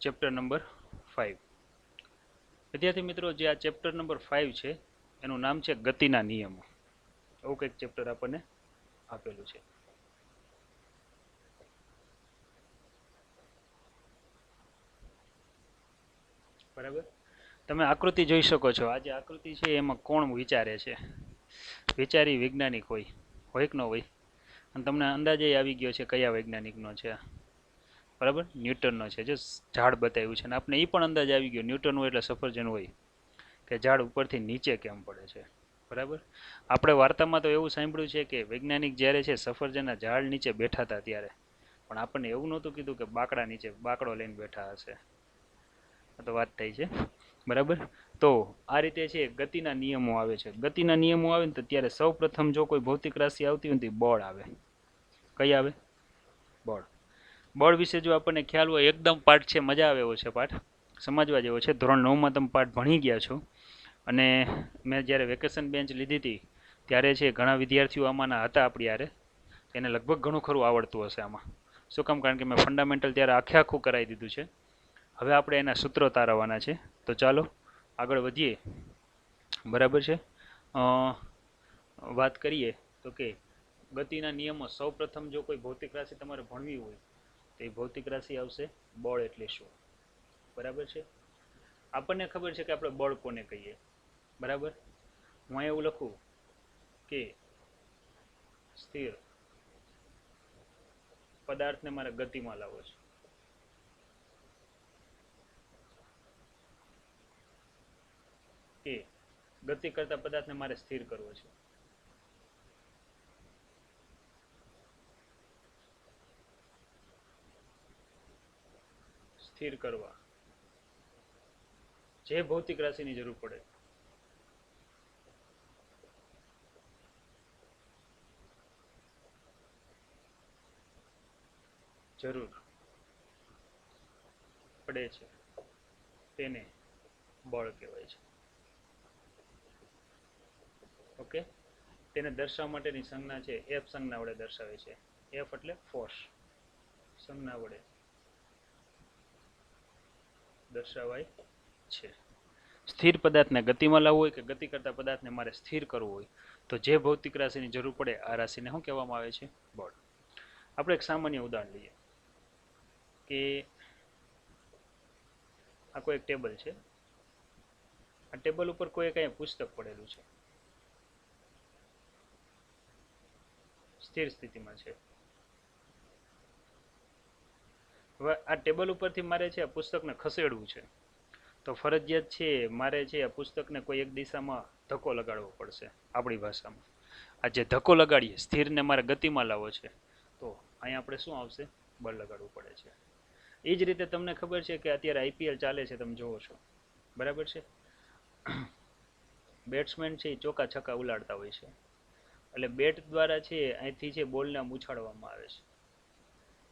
Chapter number 5. વિદ્યાર્થી મિત્રો, જે આ ચેપ્ટર નંબર 5 છે એનું નામ છે ગતિના નિયમો. એવું કંઈક ચેપ્ટર આપણને આપેલું છે. બરાબર, તમે આકૃતિ જોઈ શકો છો. આ જે આકૃતિ છે એમાં કોણ વિચારે છે? વિચારી વૈજ્ઞાનિક હોય કે ન હોય? અને તમને અંદાજે આવી ગયો છે કયા વૈજ્ઞાનિકનો છે. બરાબર, ન્યૂટનનો છે. જે ઝાડ બતાવ્યું છે, અને આપણે એ પણ અંદાજ આવી ગયો ન્યૂટન હોય એટલે સફરજન હોય કે ઝાડ ઉપરથી નીચે કેમ પડે છે. બરાબર, આપણે વાર્તામાં તો એવું સાંભળ્યું છે કે વૈજ્ઞાનિક જ્યારે છે સફરજનના ઝાડ નીચે બેઠા હતા ત્યારે, પણ આપણને એવું નહોતું કીધું કે બાકડા નીચે બાકડો લઈને બેઠા હશે. આ તો વાત થઈ છે. બરાબર, તો આ રીતે છે ગતિના નિયમો આવે છે. ગતિના નિયમો આવે ને તો ત્યારે સૌ પ્રથમ જો કોઈ ભૌતિક રાશિ આવતી હોય તો બળ આવે. કઈ આવે? બળ. બળ વિશે જો આપણને ખ્યાલ હોય, એકદમ પાઠ છે, મજા આવે એવો છે પાઠ, સમજવા જેવો છે. ધોરણ 9માં તમે પાઠ ભણી ગયા છો, અને મેં જ્યારે વેકેશન બેન્ચ લીધી હતી ત્યારે છે ઘણા વિદ્યાર્થીઓ આમાંના હતા આપણી યારે, એને લગભગ ઘણું ખરું આવડતું હશે આમાં. શું કામ? કારણ કે મેં ફંડામેન્ટલ ત્યારે આખું કરાવી દીધું છે. હવે આપણે એના સૂત્રો તારવવાના છે. તો ચાલો આગળ વધીએ. બરાબર છે, વાત કરીએ તો કે ગતિના નિયમો. સૌ પ્રથમ જો કોઈ ભૌતિક રાશિ તમારે ભણવી હોય તો એ ભૌતિક રાશિ આવશે બળ એટલે શું. બરાબર છે, આપણને ખબર છે કે આપણે બળ કોને કહીએ. બરાબર, હું એવું લખું કે સ્થિર પદાર્થને મારે ગતિમાં લાવવો છે. કે ગતિ કરતા પદાર્થને મારે સ્થિર કરવો છે. સ્થિર કરવા જે ભૌતિક રાશિની જરૂર પડે. જરૂર પડે છે તેને બળ કહેવાય છે. ઓકે, તેને દર્શાવવા માટેની સંજ્ઞા છે એફ સંજ્ઞા વડે દર્શાવે છે. એફ એટલે ફોર્સ. સંજ્ઞા વડે દર્શાવાય છે. સ્થિર પદાર્થને ગતિમાં લાવવું હોય કે ગતિ કરતા પદાર્થને મારે સ્થિર કરવું હોય તો જે ભૌતિક રાશિની જરૂર પડે આ રાશિને શું કહેવામાં આવે છે? બળ. આપણે એક સામાન્ય ઉદાહરણ લઈએ કે આ કોઈ એક ટેબલ છે. આ ટેબલ ઉપર કોઈ કઈ પુસ્તક પડેલું છે, સ્થિર સ્થિતિમાં છે. હવે આ ટેબલ ઉપરથી મારે છે આ પુસ્તકને ખસેડવું છે, તો ફરજિયાત છે મારે છે આ પુસ્તકને કોઈ એક દિશામાં ધક્કો લગાડવો પડશે. આપણી ભાષામાં આ જે ધક્કો લગાડીએ, સ્થિરને મારે ગતિમાં લાવવો છે, તો અહીંયા આપણે શું આવશે? બળ લગાડવું પડે છે. એ જ રીતે તમને ખબર છે કે અત્યારે આઈપીએલ ચાલે છે, તમે જોવો છો. બરાબર છે, બેટ્સમેન છે એ ચોકા છક્કા ઉલાડતા હોય છે, એટલે બેટ દ્વારા છે અહીંથી છે બોલને ઉછાળવામાં આવે છે.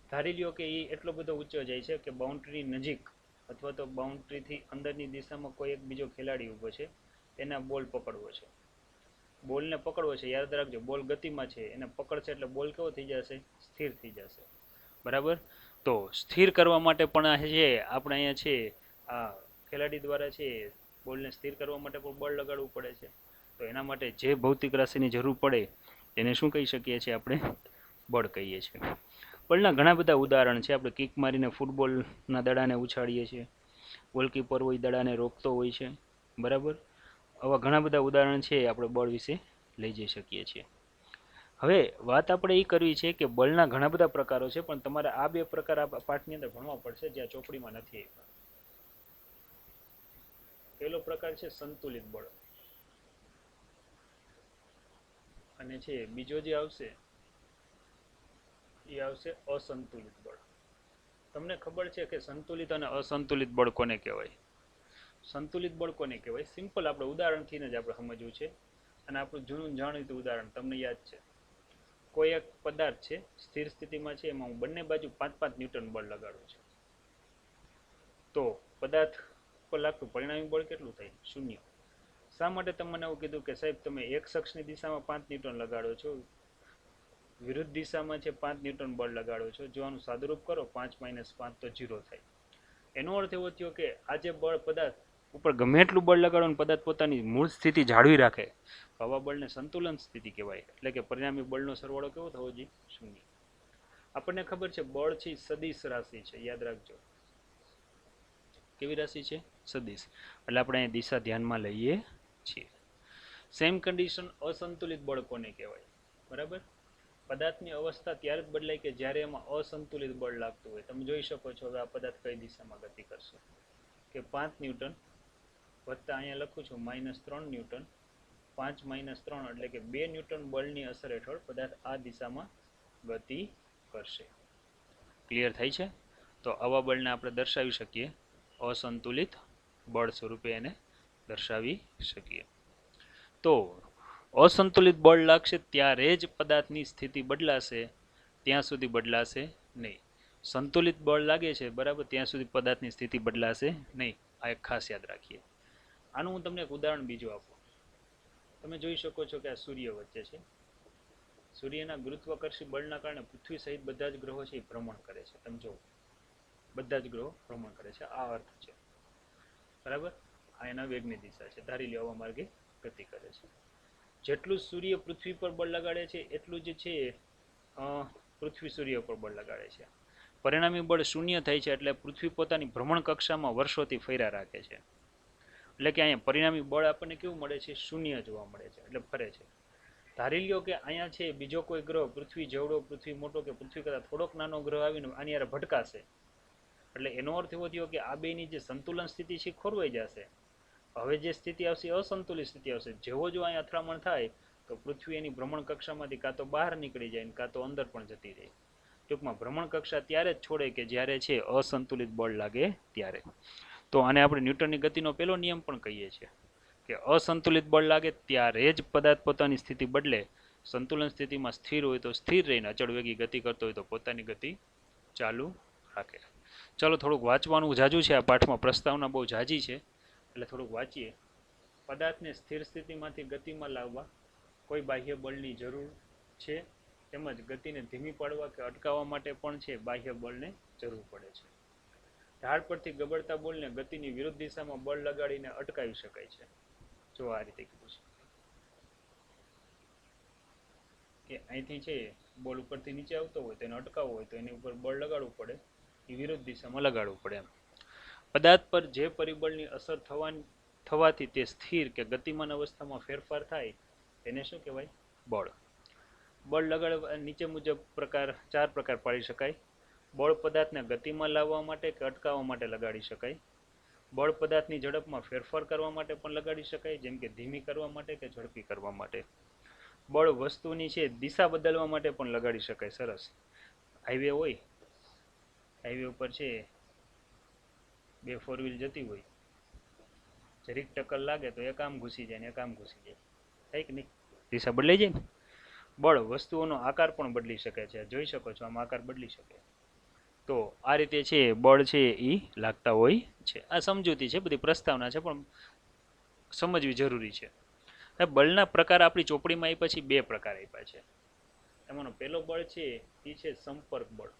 ધારી લ્યો કે એ એટલો બધો ઊંચો જાય છે કે બાઉન્ડ્રી નજીક અથવા તો બાઉન્ડ્રીથી અંદરની દિશામાં કોઈ એક બીજો ખેલાડી ઊભો છે, એને બોલ પકડવો છે. બોલને પકડવો છે, યાદ રાખજો બોલ ગતિમાં છે, એને પકડશે એટલે બોલ કેવો થઈ જશે? સ્થિર થઈ જશે. બરાબર, તો સ્થિર કરવા માટે પણ છે આપણે અહીંયા છે આ ખેલાડી દ્વારા છે બોલને સ્થિર કરવા માટે પણ બળ લગાડવું પડે છે. તો એના માટે જે ભૌતિક રાશિની જરૂર પડે એને શું કહી શકીએ છીએ? આપણે બળ કહીએ છીએ. બળના ઘણા બધા ઉદાહરણ છે. આપણે કિક મારીને ફૂટબોલના દડાને ઉછાળીએ છીએ, ગોલકીપર હોય દડાને રોકતો હોય છે. બરાબર, આવા ઘણા બધા ઉદાહરણ છે આપણે બળ વિશે લઈ જઈ શકીએ છીએ. હવે વાત આપણે એ કરવી છે કે બળના ઘણા બધા પ્રકારો છે, પણ તમારે આ બે પ્રકાર આ પાઠની અંદર ભણવા પડશે જે આ ચોપડીમાં નથી આપ્યા. પહેલો પ્રકાર છે સંતુલિત બળ, અને છે બીજો જે આવશે એ આવશે અસંતુલિત બળ. તમને ખબર છે કે સંતુલિત અને અસંતુલિત બળ કોને કહેવાય? સંતુલિત બળ કોને કહેવાય? સિમ્પલ આપણે ઉદાહરણથી જ આપણે સમજવું છે, અને આપણું જૂનું જાણીતું ઉદાહરણ તમને યાદ છે. કોઈ એક પદાર્થ છે સ્થિર સ્થિતિમાં છે, એમાં હું બંને બાજુ 5-5 ન્યૂટન બળ લગાડું છું, તો પદાર્થ પર લાગતું પરિણામી બળ કેટલું થાય? 0. શા માટે તમે મને એવું કીધું કે સાહેબ તમે એક શખ્સની દિશામાં 5 ન્યૂટન લગાડો છો, વિરુદ્ધ દિશામાં છે 5 ન્યૂટન બળ લગાડો છો, જો આનું સાદુરૂપ કરો 5 - 5 તો 0 થાય. એનો અર્થ એવો થયો કે આ જે બળ પદાર્થ ઉપર ગમે એટલું બળ લગાડો ને પદાર્થ પોતાની મૂળ સ્થિતિ જાળવી રાખે તો આવા બળને સંતુલન સ્થિતિ કહેવાય. એટલે કે પરિણામી બળનો સરવાળો કેવો થવો જોઈએ? શૂન્ય. આપણને ખબર છે બળ છે સદિશ રાશિ છે, યાદ રાખજો. કેવી રાશિ છે? સદિશ. એટલે આપણે અહીં દિશા ધ્યાનમાં લઈએ છીએ. સેમ કન્ડિશન અસંતુલિત બળ કોને કહેવાય? બરાબર. પદાર્થની અવસ્થા ત્યારે જ બદલાય કે જ્યારે એમાં અસંતુલિત બળ લાગતું હોય. તમે જોઈ શકો છો હવે આ પદાર્થ કઈ દિશામાં ગતિ કરશે કે 5 ન્યૂટન વત્તા અહીંયા લખું છું -3 ન્યૂટન, 5 - 3 એટલે કે 2 ન્યૂટન બળની અસર હેઠળ પદાર્થ આ દિશામાં ગતિ કરશે. ક્લિયર થાય છે? તો આવા બળને આપણે દર્શાવી શકીએ અસંતુલિત બળ સ્વરૂપે એને દર્શાવી શકીએ. તો અસંતુલિત બળ લાગશે ત્યારે જ પદાર્થની સ્થિતિ બદલાશે, ત્યાં સુધી બદલાશે નહીં. સંતુલિત બળ લાગે છે બરાબર, ત્યાં સુધી પદાર્થની સ્થિતિ બદલાશે નહીં. આ એક ખાસ યાદ રાખીએ. આનું હું તમને એક ઉદાહરણ બીજું આપું. તમે જોઈ શકો છો કે આ સૂર્ય વચ્ચે છે. સૂર્યના ગુરુત્વાકર્ષી બળના કારણે પૃથ્વી સહિત બધા જ ગ્રહો છે એ ભ્રમણ કરે છે. તમે જુઓ, બધા જ ગ્રહો ભ્રમણ કરે છે. આ અર્થ છે બરાબર. આ એના વેગની દિશા છે. ધારી લો આવા માર્ગે ગતિ કરે છે. જેટલું સૂર્ય પૃથ્વી પર બળ લગાડે છે એટલું જ છે પૃથ્વી સૂર્ય પર બળ લગાડે છે. પરિણામી બળ શૂન્ય થાય છે. એટલે પૃથ્વી પોતાની ભ્રમણ કક્ષામાં વર્ષોથી ફર્યા રાખે છે. એટલે કે અહીંયા પરિણામી બળ આપણને કેવું મળે છે? શૂન્ય જોવા મળે છે. એટલે ફરે છે. ધારી લ્યો કે અહીંયા છે બીજો કોઈ ગ્રહ પૃથ્વી જેવડો, પૃથ્વી મોટો કે પૃથ્વી કરતાં થોડોક નાનો ગ્રહ આવીને આની યારે ભટકાશે. એટલે એનો અર્થ એવો થયો કે આ બેની જે સંતુલન સ્થિતિ છે ખોરવાઈ જશે. હવે જે સ્થિતિ આવશે અસંતુલિત સ્થિતિ આવશે. જેવો જો અહીંયા અથડામણ થાય તો પૃથ્વી એની ભ્રમણ કક્ષામાંથી કાં તો બહાર નીકળી જાય કાં તો અંદર પણ જતી રહે. ટૂંકમાં ભ્રમણ કક્ષા ત્યારે જ છોડે કે જ્યારે છે અસંતુલિત બળ લાગે ત્યારે. તો આને આપણે ન્યૂટનની ગતિનો પહેલો નિયમ પણ કહીએ છીએ કે અસંતુલિત બળ લાગે ત્યારે જ પદાર્થ પોતાની સ્થિતિ બદલે. સંતુલન સ્થિતિમાં સ્થિર હોય તો સ્થિર રહીને અચળ વેગી ગતિ કરતો હોય તો પોતાની ગતિ ચાલુ રાખે. ચાલો થોડુંક વાંચવાનું જાજુ છે. આ પાઠમાં પ્રસ્તાવના બહુ જાજી છે એટલે થોડુંક વાંચીએ. પદાર્થને સ્થિર સ્થિતિમાંથી ગતિમાં લાવવા કોઈ બાહ્ય બળની જરૂર છે, તેમજ ગતિને ધીમી પાડવા કે અટકાવવા માટે પણ છે બાહ્ય બળને જરૂર પડે છે. ઢાળ પરથી ગબડતા બોલને ગતિની વિરુદ્ધ દિશામાં બળ લગાડીને અટકાવી શકાય છે. જો આ રીતે કીધું છે કે અહીંથી છે બોલ ઉપરથી નીચે આવતો હોય તો એને અટકાવવો હોય તો એની ઉપર બળ લગાડવું પડે, એ વિરુદ્ધ દિશામાં લગાડવું પડે. એમ પદાર્થ પર જે પરિબળની અસર થવાથી તે સ્થિર કે ગતિમાન અવસ્થામાં ફેરફાર થાય તેને શું કહેવાય? બળ. બળ લગાડવા નીચે મુજબ ચાર પ્રકાર પાડી શકાય. બળ પદાર્થને ગતિમાં લાવવા માટે કે અટકાવવા માટે લગાડી શકાય. બળ પદાર્થની ઝડપમાં ફેરફાર કરવા માટે પણ લગાડી શકાય, જેમ કે ધીમી કરવા માટે કે ઝડપી કરવા માટે. બળ વસ્તુની છે દિશા બદલવા માટે પણ લગાડી શકાય. સરસ. હાઈવે હોય, હાઈવે ઉપર છે 2 4 વ્હીલ જતી હોય, જરીક ટક્કર લાગે તો એક આમ ઘૂસી જાય ને એક આમ ઘૂસી જાય, થાય કે નહીં? દિશા બદલાઈ જાય ને. બળ વસ્તુઓનો આકાર પણ બદલી શકે છે. જોઈ શકો છો આમ આકાર બદલી શકે. તો આ રીતે છે બળ છે એ લાગતા હોય છે. આ સમજૂતી છે, બધી પ્રસ્તાવના છે પણ સમજવી જરૂરી છે. બળના પ્રકાર આપણી ચોપડીમાં આપ્યા પછી 2 પ્રકાર આપ્યા છે. એમાંનો પહેલો બળ છે એ છે સંપર્ક બળ,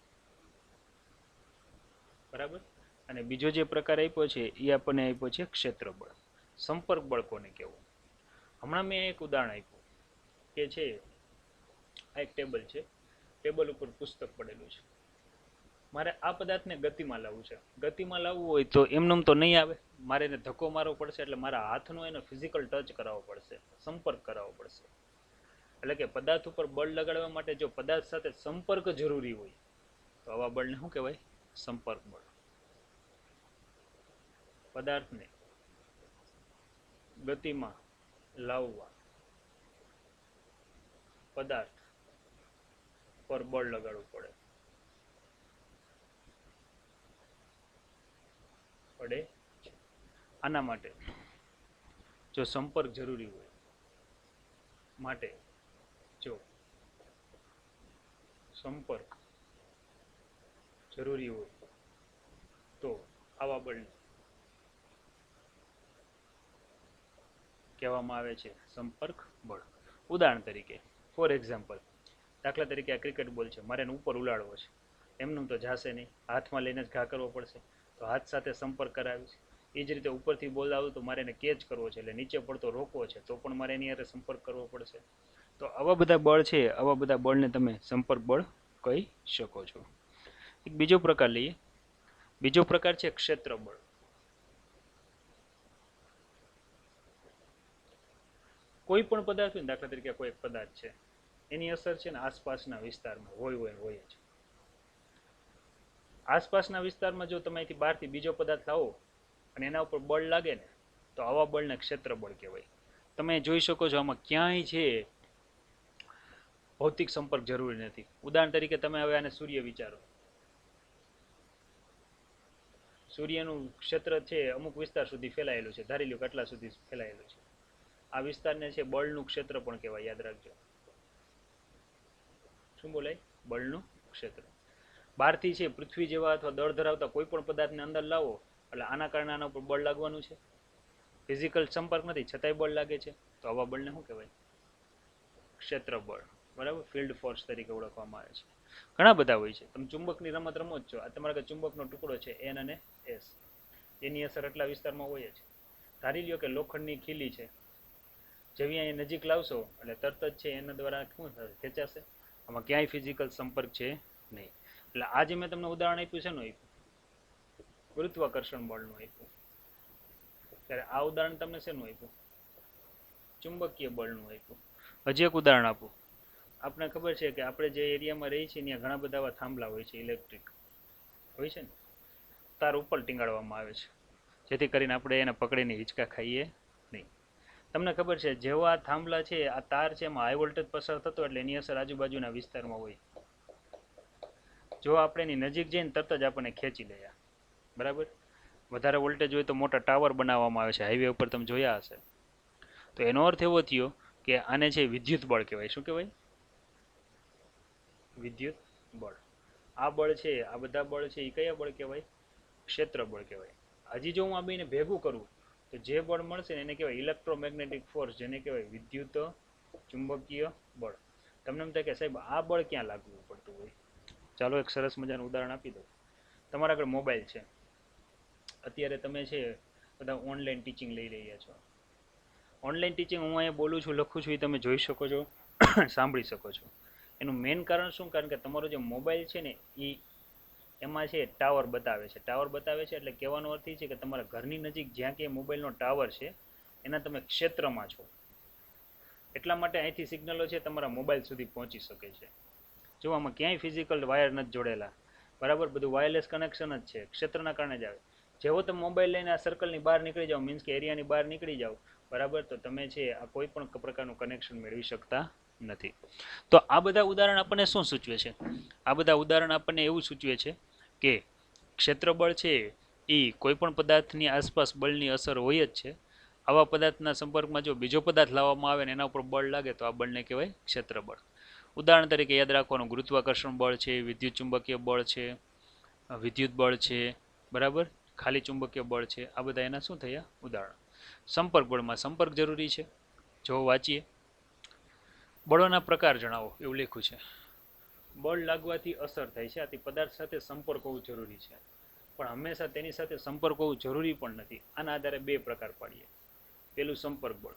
બરાબર. અને બીજો જે પ્રકાર આપ્યો છે એ આપણને આપ્યો છે ક્ષેત્ર બળ. સંપર્ક બળ કોને કહેવું? હમણાં મેં એક ઉદાહરણ આપ્યું કે છે આ એક ટેબલ છે, ટેબલ ઉપર પુસ્તક પડેલું છે. મારે આ પદાર્થને ગતિમાં લાવવું છે. ગતિમાં લાવવું હોય તો એમનેમ તો નહીં આવે, મારે એને ધક્કો મારવો પડશે. એટલે મારા હાથનો એને ફિઝિકલ ટચ કરાવવો પડશે, સંપર્ક કરાવવો પડશે. એટલે કે પદાર્થ ઉપર બળ લગાડવા માટે જો પદાર્થ સાથે સંપર્ક જરૂરી હોય તો આવા બળને શું કહેવાય? સંપર્ક બળ. પદાર્થને ગતિમાં લાવવા પદાર્થ પર બળ લગાડવું પડે. આના માટે જો સંપર્ક જરૂરી હોય, માટે જો સંપર્ક જરૂરી હોય તો આવા બળને કહેવામાં આવે છે સંપર્ક બળ. ઉદાહરણ તરીકે, ફોર એક્ઝામ્પલ, દાખલા તરીકે આ ક્રિકેટ બોલ છે, મારે એને ઉપર ઉલાડવો છે. એમનું તો જાશે નહીં, હાથમાં લઈને જ ઘા કરવો પડશે. તો હાથ સાથે સંપર્ક કરાવીશ. એ જ રીતે ઉપરથી બોલ આવું તો મારે એને કેચ કરવો છે, એટલે નીચે પડતો રોકવો છે, તો પણ મારે એની હારે સંપર્ક કરવો પડશે. તો આવા બધા બળ છે, આવા બધા બળને તમે સંપર્ક બળ કહી શકો છો. એક બીજો પ્રકાર લઈએ. બીજો પ્રકાર છે ક્ષેત્ર બળ. કોઈ પણ પદાર્થ હોય, દાખલા તરીકે કોઈ એક પદાર્થ છે, એની અસર છે ને આસપાસના વિસ્તારમાં હોય જ. આસપાસના વિસ્તારમાં જો તમે અહીંથી બહારથી બીજો પદાર્થ લાવો અને એના ઉપર બળ લાગે ને, તો આવા બળને ક્ષેત્ર બળ કહેવાય. તમે જોઈ શકો છો આમાં ક્યાંય છે ભૌતિક સંપર્ક જરૂરી નથી. ઉદાહરણ તરીકે તમે હવે આને સૂર્ય વિચારો. સૂર્યનું ક્ષેત્ર છે અમુક વિસ્તાર સુધી ફેલાયેલું છે, ધારી લો કેટલા સુધી ફેલાયેલું છે. આ વિસ્તારને છે બળનું ક્ષેત્ર પણ કહેવાય, યાદ રાખજો. શું બોલાય? બળનું ક્ષેત્ર. બહારથી છે પૃથ્વી જેવા અથવા દળ ધરાવતા કોઈ પણ પદાર્થને અંદર લાવો એટલે આના કારણે આના ઉપર બળ લાગવાનું છે. ફિઝિકલ સંપર્ક નથી છતાંય બળ લાગે છે, તો આવા બળને શું કહેવાય? ક્ષેત્ર બળ. બરાબર, ફિલ્ડ ફોર્સ તરીકે ઓળખવામાં આવે છે. ઘણા બધા હોય છે. તમે ચુંબકની રમત રમો જ છો, આ તમારા ચુંબકનો ટુકડો છે એન અને એસ, એની અસર એટલા વિસ્તારમાં હોય જ. ધારી લ્યો કે લોખંડની ખીલી છે, જેવી અહીંયા નજીક લાવશો એટલે તરત જ છે એના દ્વારા શું થશે? ખેંચાશે. આમાં ક્યાંય ફિઝિકલ સંપર્ક છે નહીં. એટલે આજે મેં તમને ઉદાહરણ આપ્યું છે, આપ્યું ગુરુત્વાકર્ષણ બળનું આપ્યું. ત્યારે આ ઉદાહરણ તમને શેનું આપ્યું? ચુંબકીય બળનું આપ્યું. હજી એક ઉદાહરણ આપું. આપણે ખબર છે કે આપણે જે એરિયામાં રહીએ છીએ ત્યાં ઘણા બધા આવા થાંભલા હોય છે, ઇલેક્ટ્રિક હોય છે ને, તાર ઉપર ટીંગાડવામાં આવે છે, જેથી કરીને આપણે એને પકડીને હિંચકા ખાઈએ નહીં. તમને ખબર છે જેવા આ થાંભલા છે, આ તાર છે, એમાં હાઈ વોલ્ટેજ પસાર થતો એટલે એની અસર આજુબાજુના વિસ્તારમાં હોય. જો આપણે એની નજીક જઈને તરત જ આપણને ખેંચી લે. બરાબર. વધારે વોલ્ટેજ હોય તો મોટા ટાવર બનાવવામાં આવે છે, હાઈવે ઉપર તમે જોયા હશે. તો એનો અર્થ એવો થયો કે આને છે વિદ્યુત બળ કહેવાય. શું કહેવાય? વિદ્યુત બળ. આ બળ છે, આ બધા બળ છે એ કયા બળ કહેવાય? ક્ષેત્ર બળ કહેવાય. હજી જો હું આ બેને ભેગું કરું તો જે બળ મળશે ને એને કહેવાય ઇલેક્ટ્રોમેગ્નેટિક ફોર્સ, જેને કહેવાય વિદ્યુત ચુંબકીય બળ. તમને એમ થાય કે સાહેબ આ બળ ક્યાં લાગવું પડતું હોય? ચાલો એક સરસ મજાનું ઉદાહરણ આપી દઉં. તમારા આગળ મોબાઈલ છે. અત્યારે તમે છે બધા ઓનલાઈન ટીચિંગ લઈ રહ્યા છો. ઓનલાઈન ટીચિંગ હું અહીંયા બોલું છું, લખું છું, એ તમે જોઈ શકો છો, સાંભળી શકો છો. એનું મેઇન કારણ શું? કારણ કે તમારો જે મોબાઈલ છે ને એ એમાં છે ટાવર બતાવે છે. ટાવર બતાવે છે એટલે કહેવાનો અર્થ એ છે કે તમારા ઘરની નજીક જ્યાં કે મોબાઈલનો ટાવર છે એના તમે ક્ષેત્રમાં છો. એટલા માટે અહીંથી સિગ્નલો છે તમારા મોબાઈલ સુધી પહોંચી શકે છે. જો આમાં ક્યાંય ફિઝિકલ વાયર નથી જોડેલા, બરાબર, બધું વાયરલેસ કનેક્શન જ છે, ક્ષેત્રના કારણે જ આવે. જેવો તમે મોબાઈલ લઈને આ સર્કલની બહાર નીકળી જાઓ, મીન્સ કે એરિયાની બહાર નીકળી જાઓ, બરાબર, તો તમે છે આ કોઈ પણ પ્રકારનું કનેક્શન મેળવી શકતા નથી. તો આ બધા ઉદાહરણ આપણને શું સૂચવે છે? આ બધા ઉદાહરણ આપણને એવું સૂચવે છે કે ક્ષેત્ર બળ છે એ કોઈ પણ પદાર્થની આસપાસ બળની અસર હોય જ છે. આવા પદાર્થના સંપર્કમાં જો બીજો પદાર્થ લાવવામાં આવે ને એના ઉપર બળ લાગે તો આ બળને કહેવાય ક્ષેત્ર બળ. ઉદાહરણ તરીકે યાદ રાખવાનું, ગુરુત્વાકર્ષણ બળ છે, વિદ્યુત ચુંબકીય બળ છે, વિદ્યુત બળ છે, બરાબર, ખાલી ચુંબકીય બળ છે. આ બધા એના શું થયા? ઉદાહરણ. સંપર્ક બળમાં સંપર્ક જરૂરી છે. જો વાંચીએ, બળોના પ્રકાર જણાવો એવું લખ્યું છે. બળ લાગવાથી અસર થાય છે, આથી પદાર્થ સાથે સંપર્ક હોવું જરૂરી છે, પણ હંમેશા તેની સાથે સંપર્ક હોવું જરૂરી પણ નથી. આના આધારે બે પ્રકાર પાડીએ. પેલું સંપર્ક બળ.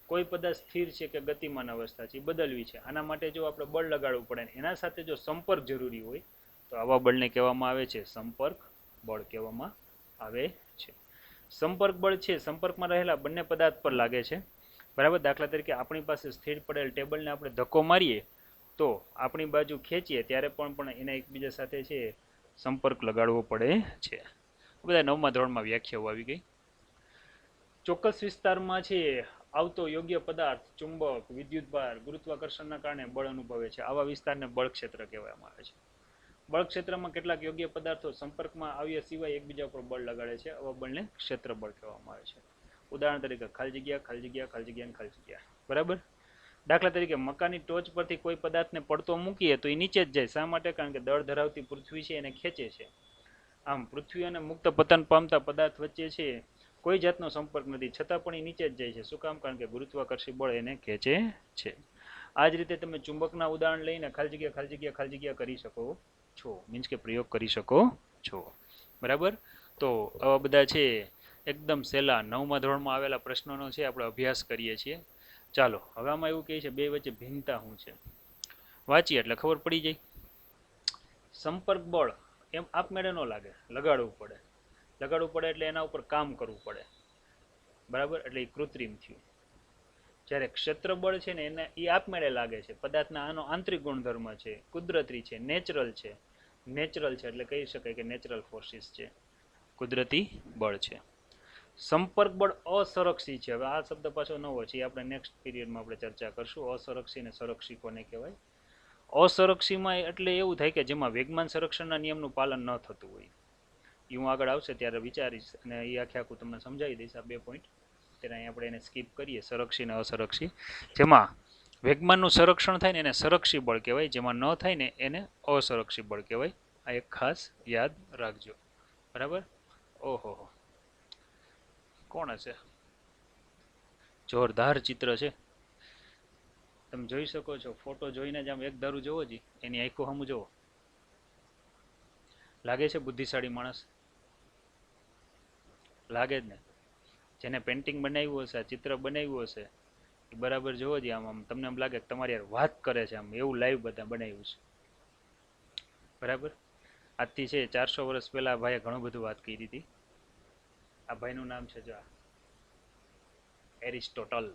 કોઈ પદાર્થ સ્થિર છે કે ગતિમાન અવસ્થા છે, બદલવી છે, આના માટે જો આપણે બળ લગાડવું પડે, એના સાથે જો સંપર્ક જરૂરી હોય તો આવા બળને કહેવામાં આવે છે સંપર્ક બળ કહેવામાં આવે છે. સંપર્ક બળ છે સંપર્કમાં રહેલા બંને પદાર્થ પર લાગે છે. બરાબર. દાખલા તરીકે આપણી પાસે સ્થિર પડેલ ટેબલને આપણે ધક્કો મારીએ તો આપણી બાજુ ખેંચીએ ત્યારે પણ એના એકબીજા સાથે છે સંપર્ક લગાડવો પડે છે. બધા 9મા ધોરણમાં વ્યાખ્યાઓ આવી ગઈ. ચોક્કસ વિસ્તારમાં છે આવતો યોગ્ય પદાર્થ ચુંબક, વિદ્યુતભાર, ગુરુત્વાકર્ષણના કારણે બળ અનુભવે છે. આવા વિસ્તારને બળ ક્ષેત્ર કહેવામાં આવે છે. બળ ક્ષેત્રમાં કેટલાક યોગ્ય પદાર્થો સંપર્કમાં આવ્યા સિવાય એકબીજા પર બળ લગાડે છે. આવા બળને ક્ષેત્ર બળ કહેવામાં આવે છે. ઉદાહરણ તરીકે ખાલી જગ્યા, ખાલી જગ્યા, ખાલી જગ્યા અને ખાલી જગ્યા. બરાબર. દાખલા તરીકે મકાનની ટોચ પરથી કોઈ પદાર્થને પડતો મૂકીએ તો એ નીચે જ જાય. શા માટે? કારણ કે દળ ધરાવતી પૃથ્વી છે એને ખેંચે છે. આમ પૃથ્વી અને મુક્ત પતન પામતા પદાર્થ વચ્ચે છે કોઈ જાતનો સંપર્ક નથી, છતાં પણ એ નીચે જ જાય છે. શું કામ? કારણ કે ગુરુત્વાકર્ષી બળ એને ખેંચે છે. આ જ રીતે તમે ચુંબકના ઉદાહરણ લઈને ખાલી જગ્યા, ખાલી જગ્યા, ખાલી જગ્યા કરી શકો છો, મીન્સ કે પ્રયોગ કરી શકો છો. બરાબર. તો આવા બધા છે એકદમ સહેલા 9મા ધોરણમાં આવેલા પ્રશ્નોનો છે આપણે અભ્યાસ કરીએ છીએ. ચાલો હવે આમાં એવું કહે છે બે વચ્ચે ભિન્નતા શું છે વાંચીએ એટલે ખબર પડી જાય. સંપર્ક બળ એમ આપમેળે ન લાગે, લગાડવું પડે. લગાડવું પડે એટલે એના ઉપર કામ કરવું પડે, બરાબર, એટલે એ કૃત્રિમ થયું. જ્યારે ક્ષેત્ર બળ છે ને એને એ આપમેળે લાગે છે, પદાર્થના આનો આંતરિક ગુણધર્મ છે, કુદરતી છે, નેચરલ છે. નેચરલ છે એટલે કહી શકાય કે નેચરલ ફોર્સિસ છે, કુદરતી બળ છે. સંપર્ક બળ અસંરક્ષી છે. હવે આ શબ્દ પાછો નવો છે, આપણે નેક્સ્ટ પીરિયડમાં આપણે ચર્ચા કરશું. અસંરક્ષી અને સંરક્ષી કોને કહેવાય? અસંરક્ષીમાં એટલે એવું થાય કે જેમાં વેગમાન સંરક્ષણના નિયમનું પાલન ન થતું હોય. એ હું આગળ આવશે ત્યારે વિચારીશ અને એ આખે આખું તમને સમજાવી દઈશ. આ 2 પોઈન્ટ ત્યારે અહીં આપણે એને સ્કીપ કરીએ. સંરક્ષી અને અસંરક્ષી. જેમાં વેગમાનનું સંરક્ષણ થાય ને એને સંરક્ષી બળ કહેવાય, જેમાં ન થાય ને એને અસંરક્ષી બળ કહેવાય. આ એક ખાસ યાદ રાખજો, બરાબર. ઓહો, કોણ હશે? જોરદાર ચિત્ર છે, તમે જોઈ શકો છો. ફોટો જોઈને જ આમ એક ધારું જોવો જ એની આંખો સામું જોવો, લાગે છે બુદ્ધિશાળી માણસ? લાગે જ ને. જેને પેન્ટિંગ બનાવ્યું હશે, આ ચિત્ર બનાવ્યું હશે, એ બરાબર જોવો જ આમ તમને એમ લાગે કે તમારી યાર વાત કરે છે, આમ એવું લાઈવ બધા બનાવ્યું છે, બરાબર. આજથી છે 400 વર્ષ પહેલા આ ભાઈએ ઘણું બધું વાત કરી હતી. આ ભાઈનું નામ છે જો એરિસ્ટોટલ.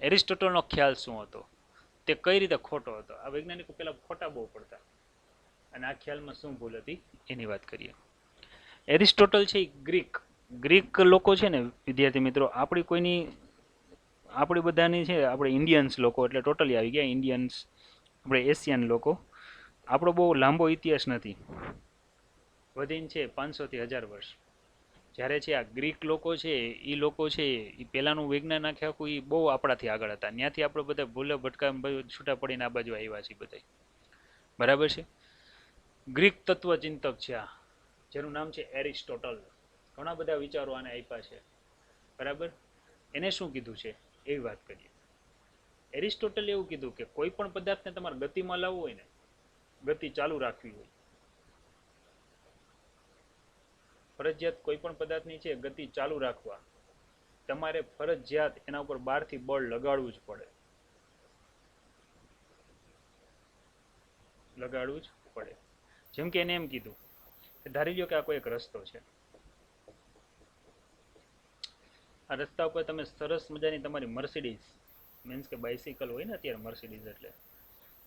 એરિસ્ટોટલનો ખ્યાલ શું હતો, તે કઈ રીતે ખોટો હતો? આ વૈજ્ઞાનિકો પેલા ખોટા બહુ પડતા, અને આ ખ્યાલમાં શું ભૂલ હતી એની વાત કરીએ. એરિસ્ટોટલ છે એ ગ્રીક લોકો છે ને વિદ્યાર્થી મિત્રો, આપણી બધાની છે, આપણે ઇન્ડિયન્સ લોકો એટલે ટોટલી આવી ગયા ઇન્ડિયન્સ, આપણે એશિયન લોકો. આપણો બહુ લાંબો ઇતિહાસ નથી, વધીને છે 500 થી 1000 વર્ષ. જ્યારે છે આ ગ્રીક લોકો છે એ પહેલાંનું વિજ્ઞાન આખે આખું એ બહુ આપણાથી આગળ હતા. ત્યાંથી આપણે બધા ભૂલે ભટકા છૂટા પડીને આ બાજુ આવ્યા છીએ બધા, બરાબર છે. ગ્રીક તત્વચિંતક છે આ, જેનું નામ છે એરિસ્ટોટલ. ઘણા બધા વિચારો આને આપ્યા છે, બરાબર. એને શું કીધું છે એવી વાત કરીએ. એરિસ્ટોટલે એવું કીધું કે કોઈ પણ પદાર્થને તમારે ગતિમાં લાવવો હોય ને, ગતિ ચાલુ રાખવી હોય, ફરજિયાત કોઈ પણ પદાર્થની છે ગતિ ચાલુ રાખવા તમારે ફરજિયાત એના ઉપર બહારથી બળ લગાડવું જ પડે, લગાડવું જ પડે. જેમ કે એને એમ કીધું કે ધારી લો કે આ કોઈ એક રસ્તો છે, આ રસ્તા ઉપર તમે સરસ મજાની તમારી મર્સિડીઝ, મીન્સ કે બાઇસિકલ હોય ને અત્યારે મર્સિડીઝ એટલે,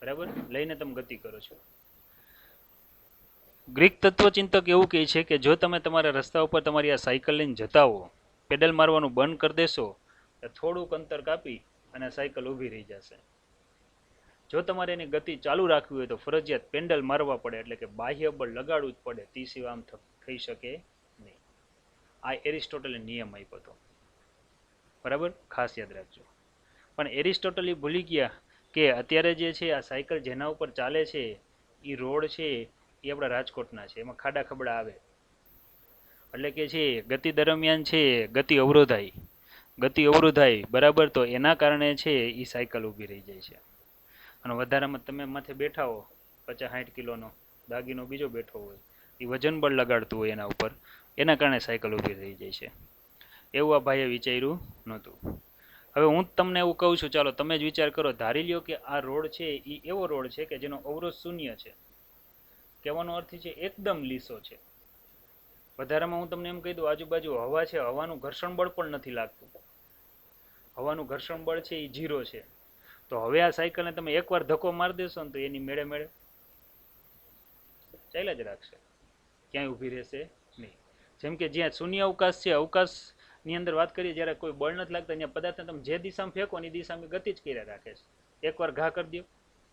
બરાબર, લઈને તમે ગતિ કરો છો. ગ્રીક તત્વચિંતક એવું કહે છે કે જો તમે તમારા રસ્તા ઉપર તમારી આ સાયકલ લઈને જતા હો, પેડલ મારવાનું બંધ કરી દેશો તો થોડુંક અંતર કાપી અને સાયકલ ઊભી રહી જશે. જો તમારે એની ગતિ ચાલુ રાખવી હોય તો ફરજિયાત પેન્ડલ મારવા પડે, એટલે કે બાહ્ય બળ લગાડવું જ પડે, તે સિવાય આમ થઈ શકે નહીં. આ એરિસ્ટોટલે નિયમ આપ્યો હતો, બરાબર, ખાસ યાદ રાખજો. પણ એરિસ્ટોટલ એ ભૂલી ગયા કે અત્યારે જે છે આ સાયકલ જેના ઉપર ચાલે છે એ રોડ છે એ આપણા રાજકોટના છે, એમાં ખાડા ખબડા આવે, એટલે કે છે ગતિ દરમિયાન છે ગતિ અવરોધાય, બરાબર. તો એના કારણે છે એ સાયકલ ઊભી રહી જાય છે. અને વધારામાં તમે માથે બેઠા હો 50-60 કિલોનો દાગીનો બીજો બેઠો હોય, એ વજન બળ લગાડતું હોય એના ઉપર, એના કારણે સાયકલ ઊભી રહી જાય છે. એવું આ ભાઈએ વિચાર્યું નહોતું. હવે હું તમને એવું કહું છું, ચાલો તમે જ વિચાર કરો. ધારી લ્યો કે આ રોડ છે એ એવો રોડ છે કે જેનો અવરોધ શૂન્ય છે, કહેવાનો અર્થ છે એકદમ લીસો છે. વધારામાં હું તમને એમ કહી દઉં, આજુબાજુ હવા છે, હવાનું ઘર્ષણ બળ પણ નથી લાગતું, હવાનું ઘર્ષણ બળ છે એ 0 છે. તો હવે આ સાયકલને તમે એકવાર ધક્કો મારી દેશો ને તો એની મેળે મેળે ચાલ્યા જ રાખશે, ક્યાંય ઊભી રહેશે નહીં. જેમ કે જ્યાં શૂન્ય અવકાશ છે, અવકાશની અંદર વાત કરીએ, જ્યારે કોઈ બળ નથી લાગતા ત્યાં પદાર્થને તમે જે દિશામાં ફેંકો એ દિશામાં ગતિ જ કર્યા રાખે છે. એકવાર ઘા કરી દો,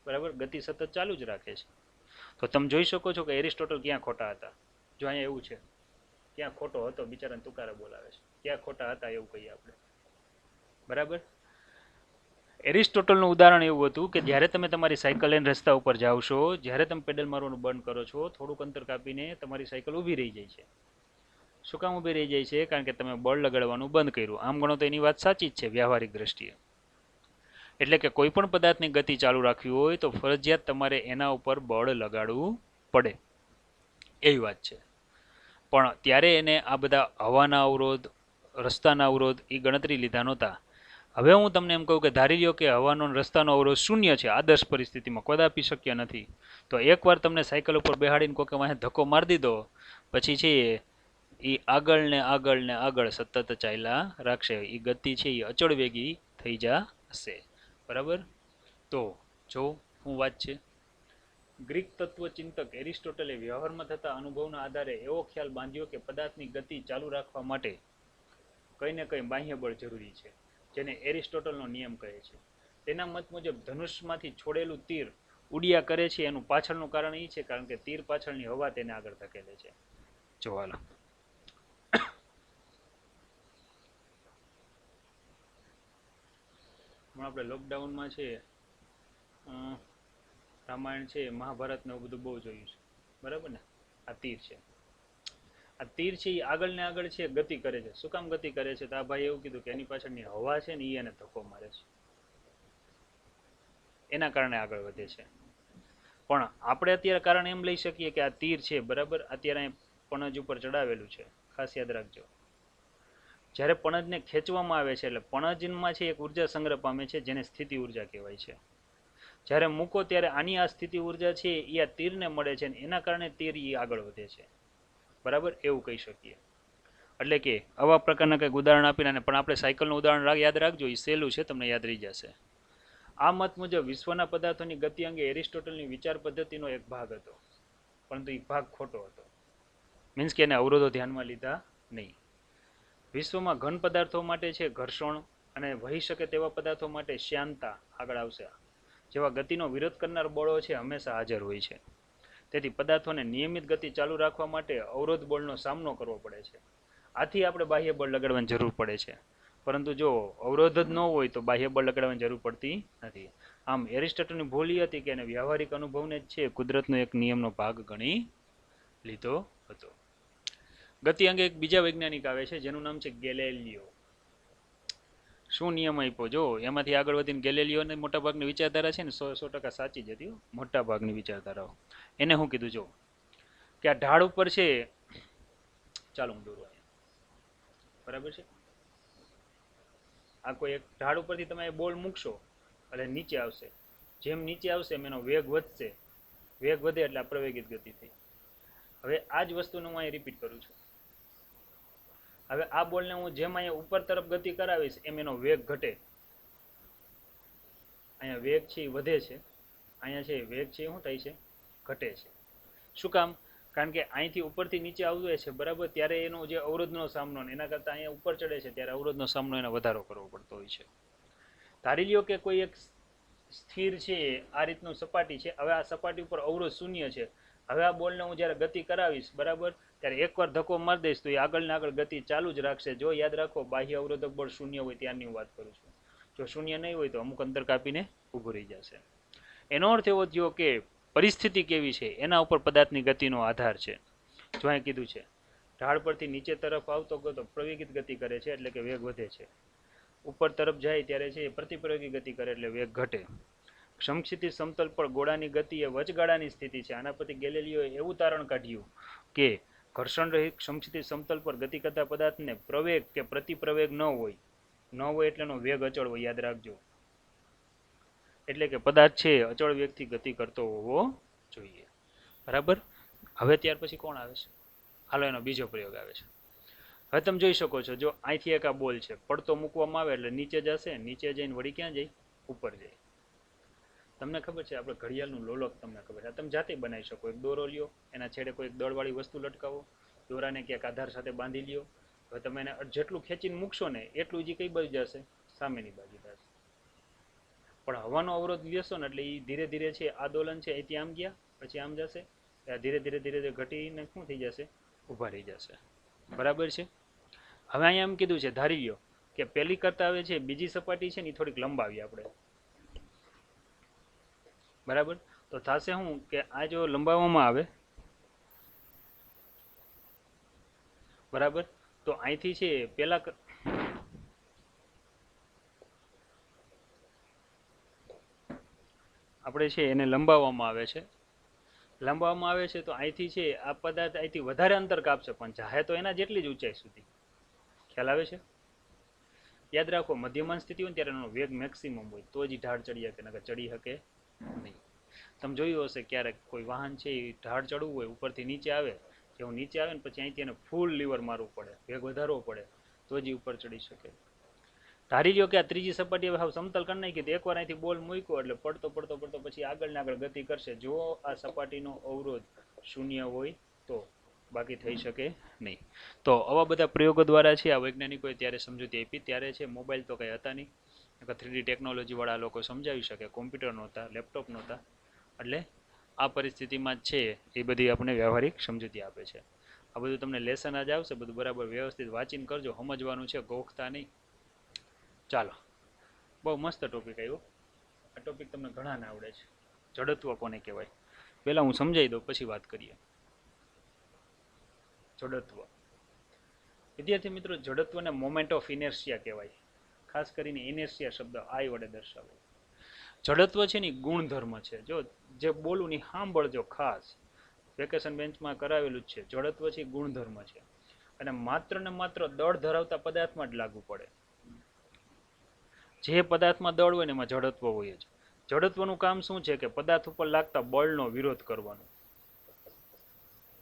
બરાબર, ગતિ સતત ચાલુ જ રાખે છે. તો તમે જોઈ શકો છો કે એરિસ્ટોટલ ક્યાં ખોટા હતા. જો અહીંયા એવું છે, ક્યાં ખોટો હતો, બિચારાને તુકારા બોલાવે છે, ક્યાં ખોટા હતા એવું કહીએ આપણે, બરાબર. એરિસ્ટોટલનું ઉદાહરણ એવું હતું કે જ્યારે તમે તમારી સાયકલ લઈને રસ્તા ઉપર જાઓ છો, જ્યારે તમે પેડલ મારવાનું બંધ કરો છો, થોડુંક અંતર કાપીને તમારી સાયકલ ઊભી રહી જાય છે. શું કામ ઊભી રહી જાય છે? કારણ કે તમે બળ લગાડવાનું બંધ કર્યું. આમ ગણો તો એની વાત સાચી જ છે વ્યવહારિક દ્રષ્ટિએ. એટલે કે કોઈ પણ પદાર્થની ગતિ ચાલુ રાખવી હોય તો ફરજિયાત તમારે એના ઉપર બળ લગાડવું પડે, એવી વાત છે. પણ ત્યારે એને આ બધા હવાના અવરોધ, રસ્તાના અવરોધ એ ગણતરી લીધા નહોતા. હવે હું તમને એમ કહું કે ધારી લ્યો કે હવાનો અને રસ્તાનો અવરોધ શૂન્ય છે આદર્શ પરિસ્થિતિમાં, કદાપી શક્ય નથી, તો એકવાર તમને સાયકલ ઉપર બેહાડીને કોકે વાહે ધક્કો મારી દીધો પછી છે એ આગળ ને આગળ ને આગળ સતત ચાલ્યા રાખશે. એ ગતિ છે એ અચળ વેગી થઈ જશે. બરાબર? તો જો શું વાત છે. ગ્રીક તત્વચિંતક એરિસ્ટોટલે વ્યવહારમાં થતા અનુભવના આધારે એવો ખ્યાલ બાંધ્યો કે પદાર્થની ગતિ ચાલુ રાખવા માટે કંઈ ને કંઈ બાહ્ય બળ જરૂરી છે, જેને એરિસ્ટોટલનો નિયમ કહે છે. તેના મત મુજબ ધનુષમાંથી છોડેલું તીર ઉડ્યા કરે છે એનું પાછળનું કારણ એ છે કારણ કે તીર પાછળની હવા તેને આગળ ધકેલે છે. જો હાલો આપણે લોકડાઉનમાં છે રામાયણ છે, મહાભારત ને એવું બધું બહુ જોયું છે. બરાબર ને? આ તીર છે, આ તીર છે એ આગળ ને આગળ છે ગતિ કરે છે. શું કામ ગતિ કરે છે? તો આ ભાઈ એવું કીધું કે એની પાછળની હવા છે ને એ એને ધક્કો મારે છે, એના કારણે આગળ વધે છે. પણ આપણે અત્યારે કારણ એમ લઈ શકીએ કે આ તીર છે, બરાબર, અત્યારે પણજ ઉપર ચડાવેલું છે. ખાસ યાદ રાખજો, જ્યારે પણજને ખેંચવામાં આવે છે એટલે પણજમાં છે એક ઉર્જા સંગ્રહ પામે છે જેને સ્થિતિ ઉર્જા કહેવાય છે. જ્યારે મૂકો ત્યારે આની આ સ્થિતિ ઉર્જા છે એ આ તીરને મળે છે અને એના કારણે તીર એ આગળ વધે છે. બરાબર? એવું કહી શકીએ. એટલે કે આવા પ્રકારના કંઈક ઉદાહરણ આપીને, પણ આપણે સાયકલનું ઉદાહરણ યાદ રાખજો, એ સહેલું છે, તમને યાદ રહી જશે. આ મત મુજબ વિશ્વના પદાર્થોની ગતિ અંગે એરિસ્ટોટલની વિચાર પદ્ધતિનો એક ભાગ હતો, પરંતુ એ ભાગ ખોટો હતો. મીન્સ કે એને અવરોધો ધ્યાનમાં લીધા નહીં. વિશ્વમાં ઘન પદાર્થો માટે છે ઘર્ષણ અને વહી શકે તેવા પદાર્થો માટે શ્યાનતા આગળ આવશે. જેવા ગતિનો વિરોધ કરનાર બળો છે હંમેશા હાજર હોય છે. તેથી પદાર્થોને નિયમિત ગતિ ચાલુ રાખવા માટે અવરોધ બળનો સામનો કરવો પડે છે. આથી આપણે બાહ્ય બળ લગાડવાની જરૂર પડે છે. પરંતુ જો અવરોધ જ ન હોય તો બાહ્ય બળ લગાડવાની જરૂર પડતી નથી. આમ એરિસ્ટોટલની ભૂલ એ હતી કે એને વ્યવહારિક અનુભવને જ છે કુદરતનો એક નિયમનો ભાગ ગણી લીધો હતો. ગતિ અંગે એક બીજા વૈજ્ઞાનિક આવે છે જેનું નામ છે ગેલેલિયો. શું નિયમ આપ્યો? જો એમાંથી આગળ વધીને ગેલેલિયોને મોટાભાગની વિચારધારા છે ને 100% સાચી જ હતી. મોટાભાગની વિચારધારાઓ એને શું કીધું? જો કે આ ઢાળ ઉપર છે, ચાલો હું દોરું અહીંયા, બરાબર છે, આ કોઈ એક ઢાળ ઉપરથી તમે બોલ મૂકશો એટલે નીચે આવશે. જેમ નીચે આવશે એમ એનો વેગ વધશે, વેગ વધે એટલે અપ્રવેગિત ગતિ થઈ. હવે આ જ વસ્તુનું હું અહીં રિપીટ કરું છું. હવે આ બોલને હું જેમ અહીંયા ઉપર તરફ ગતિ કરાવીશ એમ એનો વેગ ઘટે. અહીંયા વેગ છે એ વધે છે, અહીંયા છે વેગ છે એ શું થાય છે? ઘટે છે. શું કામ? કારણ કે અહીંથી ઉપરથી નીચે આવતું હોય છે, બરાબર, ત્યારે એનો જે અવરોધનો સામનો એના કરતાં અહીંયા ઉપર ચડે છે ત્યારે અવરોધનો સામનો એને વધારો કરવો પડતો હોય છે. ધારી લ્યો કે કોઈ એક સ્થિર છે આ રીતનું સપાટી છે. હવે આ સપાટી ઉપર અવરોધ શૂન્ય છે. હવે આ બોલને હું જ્યારે ગતિ કરાવીશ, બરાબર, ત્યારે એકવાર ધક્કો મારી દઈશ તો એ આગળ ને આગળ ગતિ ચાલુ જ રાખશે. જો યાદ રાખો બાહ્ય અવરોધક બળ શૂન્ય હોય ત્યારની હું વાત કરું છું. જો શૂન્ય નહીં હોય તો અમુક અંતર કાપીને ઊભું રહી જશે. એનો અર્થ એવો થયો કે પરિસ્થિતિ કેવી છે એના ઉપર પદાર્થની ગતિનો આધાર છે. જો અહીં કીધું છે ઢાળ પરથી નીચે તરફ આવતો તો પ્રવેગિત ગતિ કરે છે એટલે કે વેગ વધે છે. ઉપર તરફ જાય ત્યારે છે પ્રતિપ્રયોગી ગતિ કરે એટલે વેગ ઘટે. સમક્ષિતિજ સમતલ પર ગોળાની ગતિ એ વચગાળાની સ્થિતિ છે. આના પરથી ગેલેલિયોએ એવું તારણ કાઢ્યું કે ઘર્ષણ રહિત સમક્ષિતિજ સમતલ પર ગતિ કરતા પદાર્થને પ્રવેગ કે પ્રતિપ્રવેગ ન હોય એટલે એનો વેગ અચળ હોય. યાદ રાખજો. એટલે કે પદાર્થ છે અચળ વેગથી ગતિ કરતો હોવો જોઈએ. બરાબર? હવે ત્યાર પછી કોણ આવે છે? હાલો એનો બીજો પ્રયોગ આવે છે. હવે તમે જોઈ શકો છો, જો અહીંથી એક આ બોલ છે, પડતો મૂકવામાં આવે એટલે નીચે જશે, નીચે જઈને વળી ક્યાં જાય? ઉપર જાય. તમને ખબર છે આપણે ઘડિયાળનું લોલક તમને ખબર છે, તમે જાતે બનાવી શકો. એક દોરો લ્યો, એના છેડે કોઈ એક દળવાળી વસ્તુ લટકાવો, દોરાને ક્યાંક આધાર સાથે બાંધી લ્યો. હવે તમે એને જેટલું ખેંચીને મૂકશો ને એટલું જ કઈ બાજુ જશે? સામેની બાજુ જશે. પણ હવાનો અવરોધ લેશો ને એટલે એ ધીરે ધીરે છે આંદોલન છે અહીંથી આમ ગયા પછી આમ જશે, ધીરે ધીરે ધીરે ધીરે ઘટીને શું થઈ જશે? ઊભા રહી જશે. બરાબર છે? હવે અહીંયા એમ કીધું છે, ધારી લ્યો કે પેલી કરતા હવે છે બીજી સપાટી છે ને એ થોડીક લંબાવી આપણે. બરાબર? તો થશે શું કે આ જો લંબાવવામાં આવે, બરાબર, તો અહીંથી છે પેલા આપણે છે એને લંબાવવામાં આવે છે. લંબાવવામાં આવે છે તો અહીંથી છે આ પદાર્થ અહીંથી વધારે અંતર કાપશે પણ જાહે તો એના જેટલી જ ઊંચાઈ સુધી. ખ્યાલ આવે છે? યાદ રાખો મધ્યમાન સ્થિતિ હોય ત્યારે એનો વેગ મેક્સિમમ હોય તો જ ઢાળ ચડી શકે, નકર ચડી શકે નહીં. તમે જોયું હશે ક્યારેક કોઈ વાહન છે એ ઢાળ ચડવું હોય ઉપરથી નીચે આવે, જેવું નીચે આવે ને પછી અહીંથી એને ફૂલ લીવર મારવું પડે, વેગ વધારવો પડે તો જ ઉપર ચડી શકે. ધારી લ્યો કે આ ત્રીજી સપાટી હવે હાવ સમતલ કરી નાખી તો એકવાર અહીંથી બોલ મૂક્યો એટલે પડતો પડતો પડતો પછી આગળ ને આગળ ગતિ કરશે જો આ સપાટીનો અવરોધ શૂન્ય હોય તો, બાકી થઈ શકે નહીં. તો આવા બધા પ્રયોગો દ્વારા છે આ વૈજ્ઞાનિકોએ ત્યારે સમજૂતી આપી. ત્યારે છે મોબાઈલ તો કંઈ હતા નહીં, 3D ટેકનોલોજી વાળા લોકો સમજાવી શકે, કોમ્પ્યુટર નહોતા, લેપટોપ નહોતા, એટલે આ પરિસ્થિતિમાં જ છે એ બધી આપણે વ્યવહારિક સમજૂતી આપે છે. આ બધું તમને લેસન જ આવશે, બધું બરાબર વ્યવસ્થિત વાંચીને કરજો, સમજવાનું છે, ગોખતા નહીં. ચાલો, બહુ મસ્ત ટોપિક આવ્યો. આ ટોપિક તમને ઘણાને આવડે છે. જડત્વ કોને કહેવાય પહેલાં હું સમજાવી દઉં પછી વાત કરીએ. જડત્વ, વિદ્યાર્થી મિત્રો, જડત્વને મોમેન્ટ ઓફ ઇનર્શિયા કહેવાય. ખાસ કરીને ઇનર્શિયા શબ્દ આઈ વડે દર્શાવો. જડત્વ છે ને ગુણધર્મ છે. જો જે બોલું ની સાંભળજો, ખાસ વેકેશન બેન્ચમાં કરાવેલું જ છે. જડત્વ છે ગુણધર્મ છે અને માત્ર ને માત્ર દળ ધરાવતા પદાર્થમાં જ લાગુ પડે. જે પદાર્થમાં દળ હોય ને એમાં જડત્વ હોય જ. જડત્વનું કામ શું છે કે પદાર્થ ઉપર લાગતા બળનો વિરોધ કરવાનો.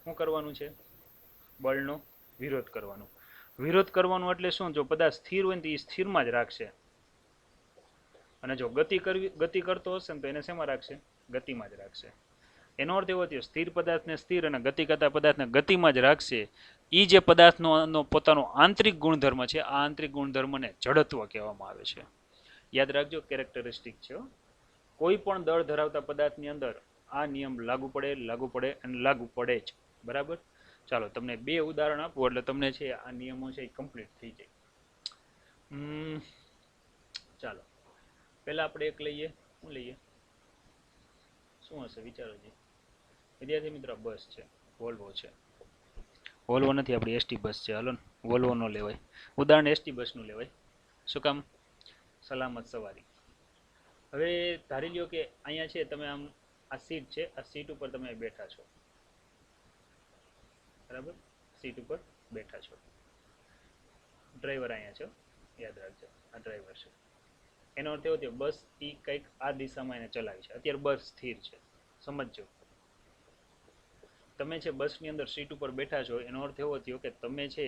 શું કરવાનું છે? બળનો વિરોધ કરવાનો. વિરોધ કરવાનો એટલે શું? જો પદાર્થ સ્થિર હોય ને તો એ સ્થિરમાં જ રાખશે અને જો ગતિ કરતો હશે ને તો એને શેમાં રાખશે? ગતિમાં જ રાખશે. એનો અર્થ એવો થયો સ્થિર પદાર્થને સ્થિર અને ગતિ કરતા પદાર્થને ગતિમાં જ રાખશે. એ જે પદાર્થનો પોતાનો આંતરિક ગુણધર્મ છે, આ આંતરિક ગુણધર્મને જડત્વ કહેવામાં આવે છે. યાદ રાખજો, કેરેક્ટરિસ્ટિક છે. કોઈ પણ દળ ધરાવતા પદાર્થની અંદર આ નિયમ લાગુ પડે અને લાગુ પડે જ. બરાબર? ચાલો તમને બે ઉદાહરણ આપું એટલે તમને છે આ નિયમો છે એ કમ્પ્લીટ થઈ જાય. ચાલો પહેલા આપણે એક લઈએ. શું લઈએ? શું હશે વિચારો જી. વિદ્યાર્થી મિત્રો, બસ છે, વોલ્વો છે. વોલ્વો નથી, આપણી એસટી બસ છે. હાલો ને, વોલ્વો નો લેવાય. ઉદાહરણ એસટી બસનું લેવાય. શું કામ? સલામત સવારી. હવે ધારી લ્યો કે અહીંયા છે તમે આમ આ સીટ છે, આ સીટ ઉપર તમે બેઠા છો. બરાબર? સીટ ઉપર બેઠા છો. ડ્રાઈવર અહીંયા છે, યાદ રાખજો, આ ડ્રાઈવર છે. એનો અર્થ એવો થયો બસ એ કંઈક આ દિશામાં એને ચલાવી છે. અત્યારે બસ સ્થિર છે. સમજજો, તમે છે બસની અંદર સીટ ઉપર બેઠા છો, એનો અર્થ એવો થયો કે તમે છે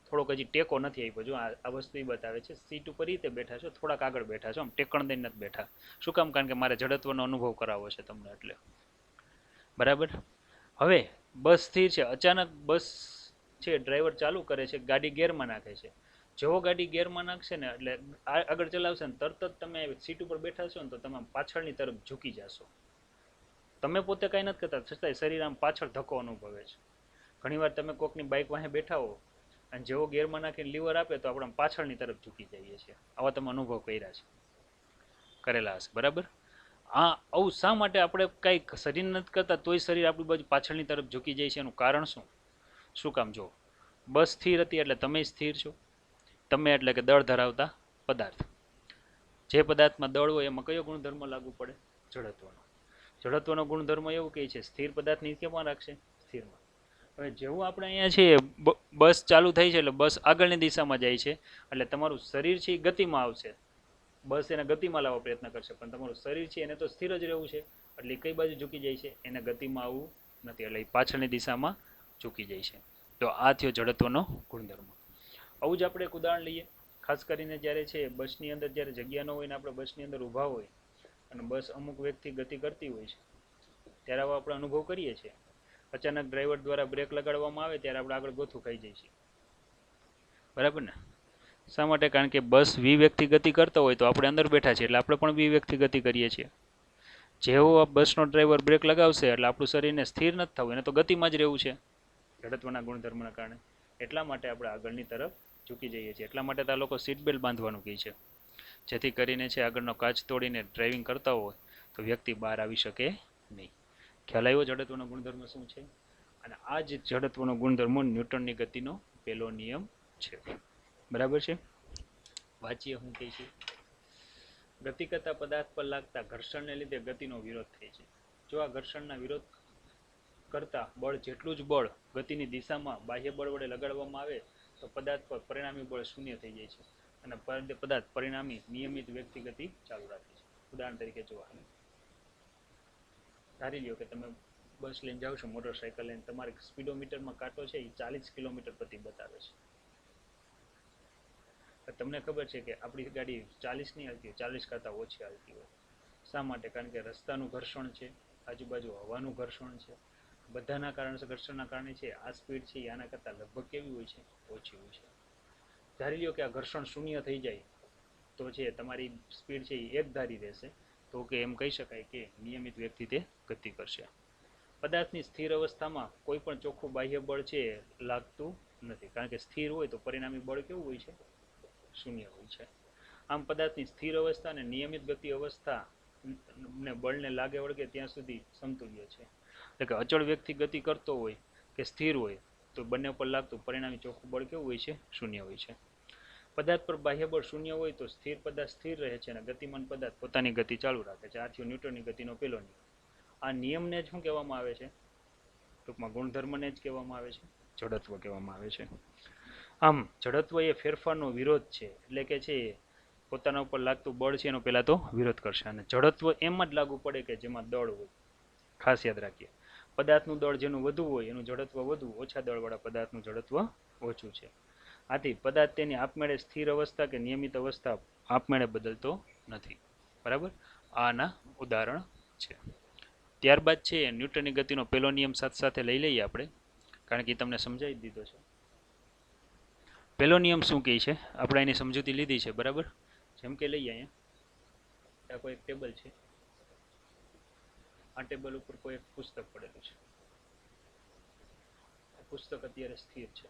થોડોક હજી ટેકો નથી આપ્યો. જો આ વસ્તુ એ બતાવે છે સીટ ઉપર રીતે બેઠા છો, થોડાક આગળ બેઠા છો, આમ ટેકણ દઈને નથી બેઠા. શું કામ? કારણ કે મારે જડત્વનો અનુભવ કરાવવો છે તમને, એટલે. બરાબર? હવે બસ સ્થિર છે, અચાનક બસ છે ડ્રાઈવર ચાલુ કરે છે, ગાડી ગેરમાં નાખે છે. જેવો ગાડી ગેરમાં નાખશે ને એટલે આગળ ચલાવશે ને તરત જ તમે સીટ ઉપર બેઠા છો ને તો તમે પાછળની તરફ ઝૂકી જશો. તમે પોતે કાંઈ નથી કરતા છતાંય શરીર આમ પાછળ ધક્કો અનુભવે છે. ઘણીવાર તમે કોકની બાઇક વાહે બેઠા હો અને જેવો ગેરમાં નાખીને લીવર આપે તો આપણે પાછળની તરફ ઝૂકી જઈએ છીએ. આવા તમે અનુભવ કર્યા છે, કરેલા હશે. બરાબર? આવું શા માટે આપણે કાંઈક શરીર નથી કરતા તોય શરીર આપણી બાજુ પાછળની તરફ ઝૂકી જાય છે? એનું કારણ શું? શું કામ? જો બસ સ્થિર હતી એટલે તમે સ્થિર છો. તમે એટલે કે દળ ધરાવતા પદાર્થ. જે પદાર્થમાં દળ હોય એમાં કયો ગુણધર્મ લાગુ પડે? જડત્વનો. જડત્વનો ગુણધર્મ એવું કહે છે સ્થિર પદાર્થની કેમાં રાખશે? સ્થિરમાં. હવે જેવું આપણે અહીંયા છે બસ ચાલુ થઈ છે એટલે બસ આગળની દિશામાં જાય છે એટલે તમારું શરીર છે એ ગતિમાં આવશે. બસ એને ગતિમાં લાવવા પ્રયત્ન કરશે પણ તમારું શરીર છે એને તો સ્થિર જ રહેવું છે એટલે કઈ બાજુ ઝૂકી જાય છે? એને ગતિમાં આવવું નથી એટલે એ પાછળની દિશામાં ઝૂકી જાય છે. તો આ થયો જડત્વનો ગુણધર્મ. આવું જ આપણે એક ઉદાહરણ લઈએ. ખાસ કરીને જ્યારે છે બસની અંદર જ્યારે જગ્યા ન હોય ને આપણે બસની અંદર ઊભા હોય અને બસ અમુક વેગથી ગતિ કરતી હોય છે ત્યારે આવો આપણે અનુભવ કરીએ છીએ. અચાનક ડ્રાઈવર દ્વારા બ્રેક લગાડવામાં આવે ત્યારે આપણે આગળ ગોથું ખાઈ જાય છે. બરાબર ને? શા માટે? કારણ કે બસ વી વેગથી ગતિ કરતો હોય તો આપણે અંદર બેઠા છીએ એટલે આપણે પણ વી વેગથી ગતિ કરીએ છીએ. જેવો આ બસનો ડ્રાઈવર બ્રેક લગાવશે એટલે આપણું શરીરને સ્થિર નથી થવું, એને તો ગતિમાં જ રહેવું છે જડત્વના ગુણધર્મના કારણે. એટલા માટે આપણે આગળની તરફ ઝૂકી જઈએ છીએ. એટલા માટે તો આ લોકો સીટ બેલ્ટ બાંધવાનું કહે છે, જેથી કરીને છે આગળનો કાચ તોડીને ડ્રાઇવિંગ કરતા હોય તો વ્યક્તિ બહાર આવી શકે નહીં. ખ્યાલ આવ્યો જડત્વનો ગુણધર્મ શું છે? અને આ જ જડત્વનો ગુણધર્મ ન્યૂટનની ગતિનો પહેલો નિયમ છે. બરાબર છે? વાંચીએ શું કહે છે? ગતિ કરતા પદાર્થ પર લાગતા ઘર્ષણને લીધે ગતિનો વિરોધ થાય છે. જો આ ઘર્ષણના વિરોધ કરતા બળ જેટલું જ બળ ગતિની દિશામાં બાહ્ય બળ વડે લગાડવામાં આવે તો પદાર્થ પર પરિણામી બળ શૂન્ય થઈ જાય છે અને પદાર્થ પરિણામી નિયમિત વ્યક્તિ ગતિ ચાલુ રાખે છે. ઉદાહરણ તરીકે જોવા ધારી લ્યો કે તમે બસ લઈને જાઓ છો, મોટરસાયકલ લઈને, તમારે સ્પીડોમીટરમાં કાંટો છે એ 40 કિલોમીટર પ્રતિ બતાવે છે. તમને ખબર છે કે આપણી ગાડી 40 નહીં હાલતી હોય, 40 કરતાં ઓછી હાલતી હોય. શા માટે? કારણ કે રસ્તાનું ઘર્ષણ છે, આજુબાજુ હવાનું ઘર્ષણ છે, બધાના કારણે ઘર્ષણના કારણે છે આ સ્પીડ છે એ આના કરતાં લગભગ કેવી હોય છે? ઓછી હોય છે. ધારી લ્યો કે આ ઘર્ષણ શૂન્ય થઈ જાય તો છે તમારી સ્પીડ છે એ એક ધારી રહેશે, તો કે એમ કહી શકાય કે નિયમિત વ્યક્તિ તે ગતિ કરશે. પદાર્થની સ્થિર અવસ્થામાં કોઈ પણ ચોખ્ખું બાહ્ય બળ છે લાગતું નથી, કારણ કે સ્થિર હોય તો પરિણામી બળ કેવું હોય છે? શૂન્ય હોય છે. આમ પદાર્થની સ્થિર અવસ્થા અને નિયમિત ગતિ અવસ્થા ને બળને લાગે વળગે ત્યાં સુધી સમતુલ્ય છે. એટલે કે અચળ વ્યક્તિ ગતિ કરતો હોય કે સ્થિર હોય તો બંને પર લાગતું પરિણામી ચોખ્ખું બળ કેવું હોય છે? શૂન્ય હોય છે. પદાર્થ પર બાહ્ય બળ શૂન્ય હોય તો સ્થિર પદાર્થ સ્થિર રહે છે અને ગતિમાન પદાર્થ પોતાની ગતિ ચાલુ રાખે છે. આ થયો ન્યૂટનની ગતિનો પહેલો નિયમ. આ નિયમને જ શું કહેવામાં આવે છે? ટૂંકમાં ગુણધર્મને જ કહેવામાં આવે છે જડત્વ કહેવામાં આવે છે. આમ જડત્વ એ ફેરફારનો વિરોધ છે, એટલે કે છે પોતાના ઉપર લાગતું બળ છે એનો પહેલા તો વિરોધ કરશે. અને જડત્વ એમ જ લાગુ પડે કે જેમાં દળ હોય. ખાસ યાદ રાખીએ, પદાર્થનું દળ જેનું વધુ હોય એનું જડત્વ વધુ, ઓછા દળવાળા પદાર્થનું જડત્વ ઓછું છે. આથી પદાર્થ તેની આપમેળે સ્થિર અવસ્થા કે નિયમિત અવસ્થા આપમેળે બદલતો નથી. બરાબર, આના ઉદાહરણ છે. ત્યારબાદ છે ન્યૂટનની ગતિનો પહેલો નિયમ સાથે સાથે લઈ લઈએ આપણે, કારણ કે તમને સમજાવી દીધો છે. પહેલો નિયમ શું કહે છે? આપણે એની સમજૂતી લીધી છે. બરાબર, જેમ કે લઈએ અહીંયા કોઈ એક ટેબલ છે, આ ટેબલ ઉપર કોઈ એક પુસ્તક પડેલું છે. પુસ્તક અત્યારે સ્થિર છે.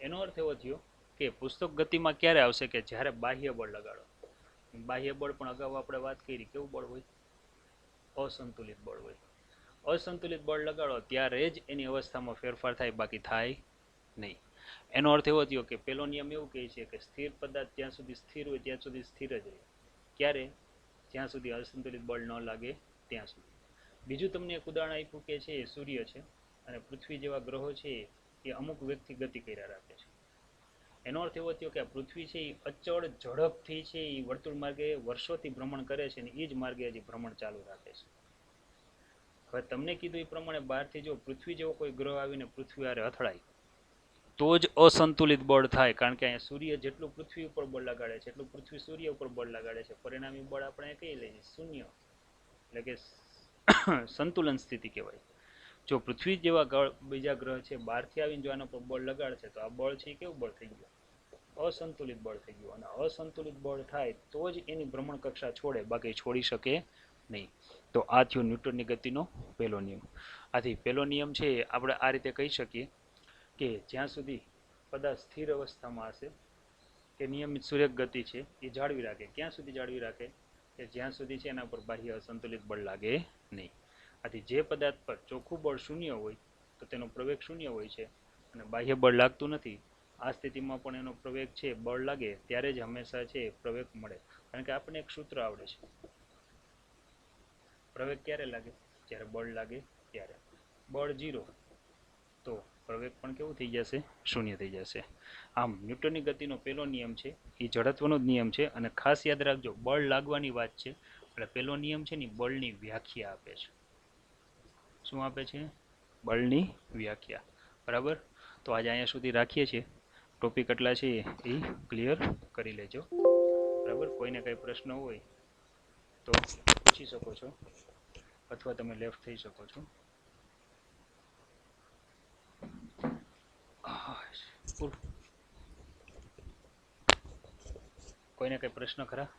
એનો અર્થ એવો થયો કે પુસ્તક ગતિમાં ક્યારે આવશે? કે જ્યારે બાહ્ય બળ લગાડો. બાહ્ય બળ પણ અગાઉ આપણે વાત કરી, કેવું બળ હોય? અસંતુલિત બળ હોય. અસંતુલિત બળ લગાડો ત્યારે જ એની અવસ્થામાં ફેરફાર થાય, બાકી થાય નહીં. એનો અર્થ એવો થયો કે પેલો નિયમ એવું કહે છે કે સ્થિર પદાર્થ જ્યાં સુધી સ્થિર હોય ત્યાં સુધી સ્થિર જ રહે. ક્યારે? જ્યાં સુધી અસંતુલિત બળ ન લાગે ત્યાં સુધી. બીજું તમને એક ઉદાહરણ આપ્યું કે છે સૂર્ય છે અને પૃથ્વી જેવા ગ્રહો છે એ અમુક વ્યક્તિ ગતિ કર્યા રાખે છે. એનો અર્થ એવો થયો કે આ પૃથ્વી છે એ અચળ ઝડપથી છે એ વર્તુળ માર્ગે વર્ષોથી ભ્રમણ કરે છે અને એ જ માર્ગે હજી ભ્રમણ ચાલુ રાખે છે. હવે તમને કીધું એ પ્રમાણે બહારથી જો પૃથ્વી જેવો કોઈ ગ્રહ આવીને પૃથ્વી હારે અથડાય તો જ અસંતુલિત બળ થાય, કારણ કે અહીંયા સૂર્ય જેટલું પૃથ્વી ઉપર બળ લગાડે છે એટલું પૃથ્વી સૂર્ય ઉપર બળ લગાડે છે. પરિણામી બળ આપણે કઈ લઈએ? શૂન્ય, એટલે કે સંતુલન સ્થિતિ કહેવાય. જો પૃથ્વી જેવા બીજા ગ્રહ છે બહારથી આવીને જો આના પર બળ લગાડશે તો આ બળ છે કેવું બળ થઈ ગયું? અસંતુલિત બળ થઈ ગયું. અને અસંતુલિત બળ થાય તો જ એની ભ્રમણ કક્ષા છોડે, બાકી છોડી શકે નહીં. તો આ થયો ન્યૂટનની ગતિનો પહેલો નિયમ. આથી પહેલો નિયમ છે આપણે આ રીતે કહી શકીએ કે જ્યાં સુધી પદાર્થ સ્થિર અવસ્થામાં હશે કે નિયમિત સૂર્ય ગતિ છે એ જાળવી રાખે. ક્યાં સુધી જાળવી રાખે? કે જ્યાં સુધી છે એના પર બાહ્ય અસંતુલિત બળ લાગે નહીં. આથી જે પદાર્થ પર ચોખ્ખું બળ શૂન્ય હોય તો તેનો પ્રવેગ શૂન્ય હોય છે અને બાહ્ય બળ લાગતું નથી. આ સ્થિતિમાં પણ એનો પ્રવેગ છે બળ લાગે ત્યારે જ હંમેશા છે પ્રવેગ મળે. કારણ કે આપણને એક સૂત્ર આવડે છે, પ્રવેગ ક્યારે લાગે? જ્યારે બળ લાગે ત્યારે. બળ 0 તો પ્રવેગ પણ કેવું થઈ જશે? શૂન્ય થઈ જશે. આમ ન્યૂટનની ગતિનો પહેલો નિયમ છે એ જડત્વનો જ નિયમ છે. અને ખાસ યાદ રાખજો, બળ લાગવાની વાત છે એટલે પહેલો નિયમ છે ને બળની વ્યાખ્યા આપે છે. શું આપે છે? બળની વ્યાખ્યા. બરાબર, તો આજે અહીંયા સુધી રાખીએ છીએ. ટોપિક એટલા છે એ ક્લિયર કરી લેજો. બરાબર, કોઈને કંઈ પ્રશ્ન હોય તો પૂછી શકો છો અથવા તમે લેફ્ટ થઈ શકો છો. કોઈને કંઈ પ્રશ્ન ખરા?